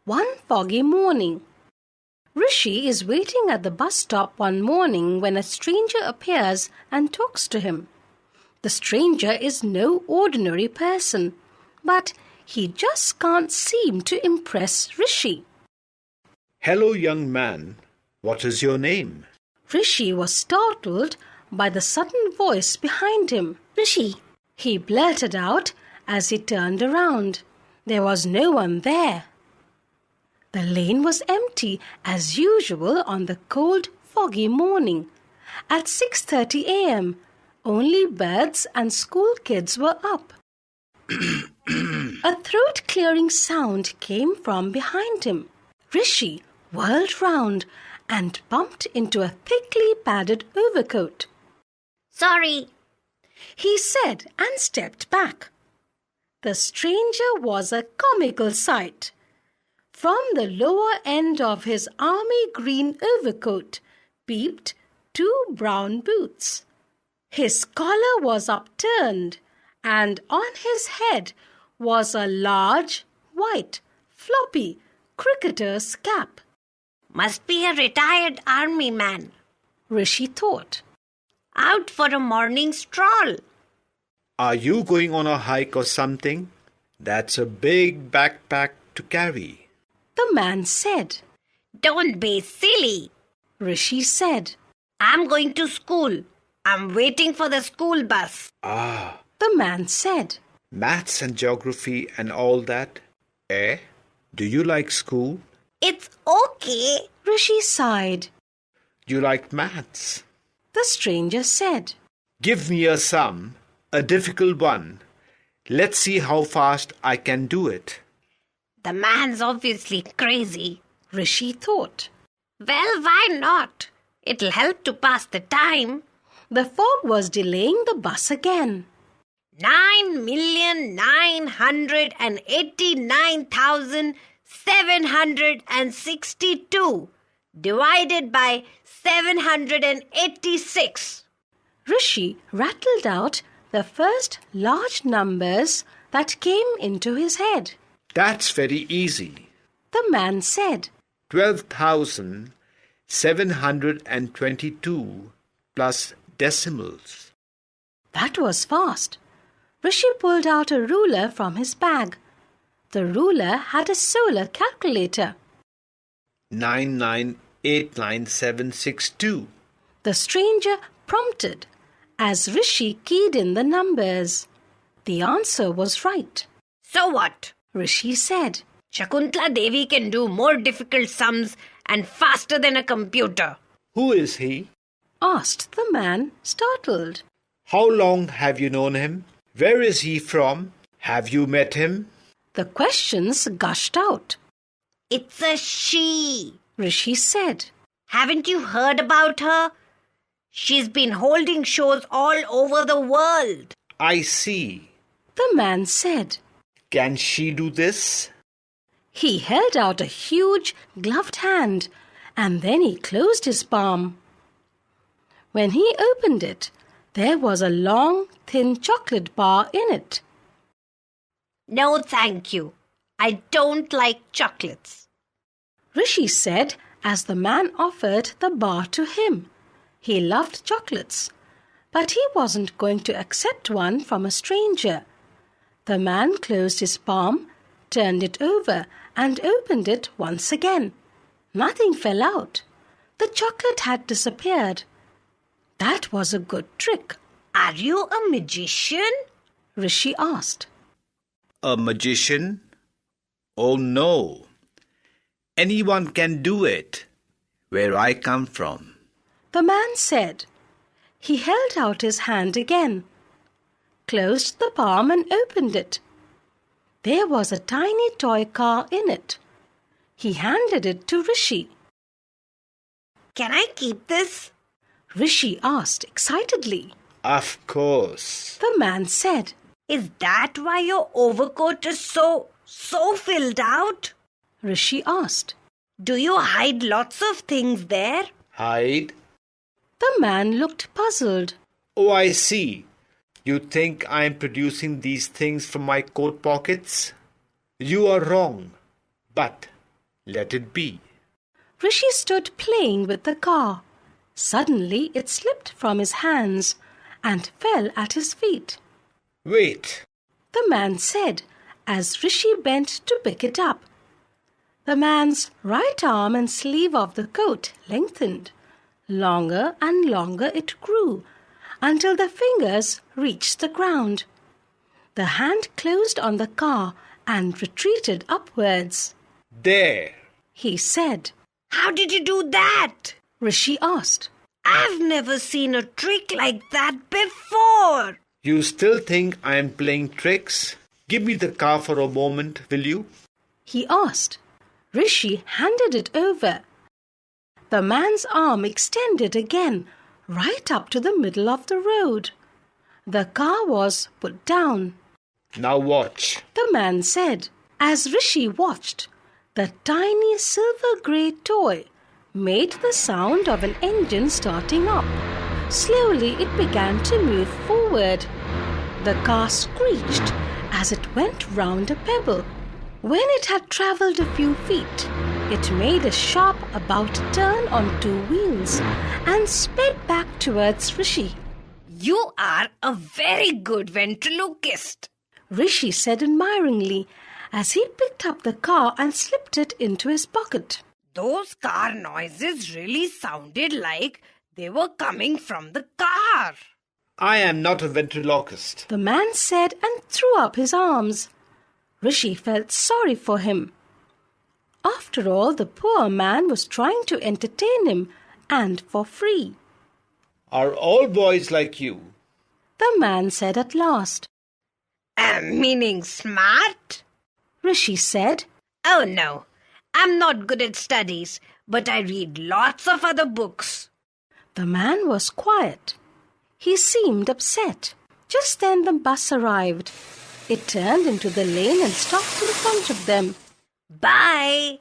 One foggy morning. Rishi is waiting at the bus stop one morning when a stranger appears and talks to him. The stranger is no ordinary person, but he just can't seem to impress Rishi. Hello, young man. What is your name? Rishi was startled by the sudden voice behind him. Rishi, he blurted out as he turned around. There was no one there. The lane was empty as usual on the cold, foggy morning. At 6:30 a.m., only birds and school kids were up. A throat-clearing sound came from behind him. Rishi whirled round and bumped into a thickly padded overcoat. Sorry, he said and stepped back. The stranger was a comical sight. From the lower end of his army green overcoat peeped two brown boots. His collar was upturned, and on his head was a large, white, floppy cricketer's cap. Must be a retired army man. Rishi thought. Out for a morning stroll. Are you going on a hike or something? That's a big backpack to carry. The man said. Don't be silly, Rishi said. I'm going to school. I'm waiting for the school bus. Ah, the man said. Maths and geography and all that? Eh? Do you like school? It's okay, Rishi sighed. You like maths? The stranger said. Give me a sum, a difficult one. Let's see how fast I can do it. The man's obviously crazy, Rishi thought. Well, why not? It'll help to pass the time. The fog was delaying the bus again. 9,989,762 divided by 786. Rishi rattled out the first large numbers that came into his head. That's very easy. The man said. 12,722 plus decimals. That was fast. Rishi pulled out a ruler from his bag. The ruler had a solar calculator. 9989762. The stranger prompted as Rishi keyed in the numbers. The answer was right. So what? Rishi said. Shakuntala Devi can do more difficult sums and faster than a computer. Who is he? Asked the man, startled. How long have you known him? Where is he from? Have you met him? The questions gushed out. It's a she, Rishi said. Haven't you heard about her? She's been holding shows all over the world. I see. The man said. Can she do this? He held out a huge gloved hand and then he closed his palm. When he opened it, there was a long, thin chocolate bar in it. No, thank you. I don't like chocolates, Rishi said as the man offered the bar to him. He loved chocolates, but he wasn't going to accept one from a stranger. The man closed his palm, turned it over, and opened it once again. Nothing fell out. The chocolate had disappeared. That was a good trick. Are you a magician? Rishi asked. A magician? Oh no. Anyone can do it, where I come from. The man said. He held out his hand again, closed the palm and opened it. There was a tiny toy car in it. He handed it to Rishi. Can I keep this? Rishi asked excitedly. Of course. The man said. Is that why your overcoat is so filled out? Rishi asked. Do you hide lots of things there? Hide? The man looked puzzled. Oh, I see. You think I'm producing these things from my coat pockets? You are wrong. But Let it be. Rishi stood playing with the car. Suddenly it slipped from his hands and fell at his feet. Wait. The man said as Rishi bent to pick it up. The man's right arm and sleeve of the coat lengthened. Longer and longer it grew until the fingers reached the ground. The hand closed on the car and retreated upwards. There. He said. How did you do that? Rishi asked. I've never seen a trick like that before. You still think I am playing tricks? Give me the car for a moment, will you? He asked. Rishi handed it over. The man's arm extended again, right up to the middle of the road. The car was put down. Now watch. The man said. As Rishi watched, the tiny silver-grey toy made the sound of an engine starting up. Slowly it began to move forward. The car screeched as it went round a pebble. When it had travelled a few feet, it made a sharp about turn on two wheels and sped back towards Rishi. You are a very good ventriloquist, Rishi said admiringly as he picked up the car and slipped it into his pocket. Those car noises really sounded like they were coming from the car. I am not a ventriloquist. The man said and threw up his arms. Rishi felt sorry for him. After all, the poor man was trying to entertain him, and for free. Are all boys like you? The man said at last. Meaning smart? Rishi said. Oh no, I'm not good at studies, but I read lots of other books. The man was quiet. He seemed upset. Just then the bus arrived. It turned into the lane and stopped in front of them. Bye,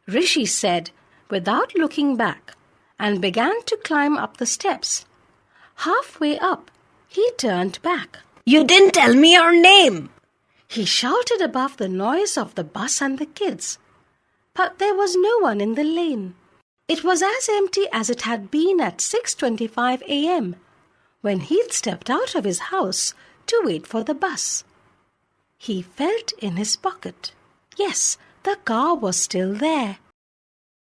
Rishi said without looking back and began to climb up the steps. Halfway up, he turned back. You didn't tell me your name. He shouted above the noise of the bus and the kids. But there was no one in the lane. It was as empty as it had been at 6:25 a.m. when he'd stepped out of his house to wait for the bus. He felt in his pocket. Yes, the car was still there.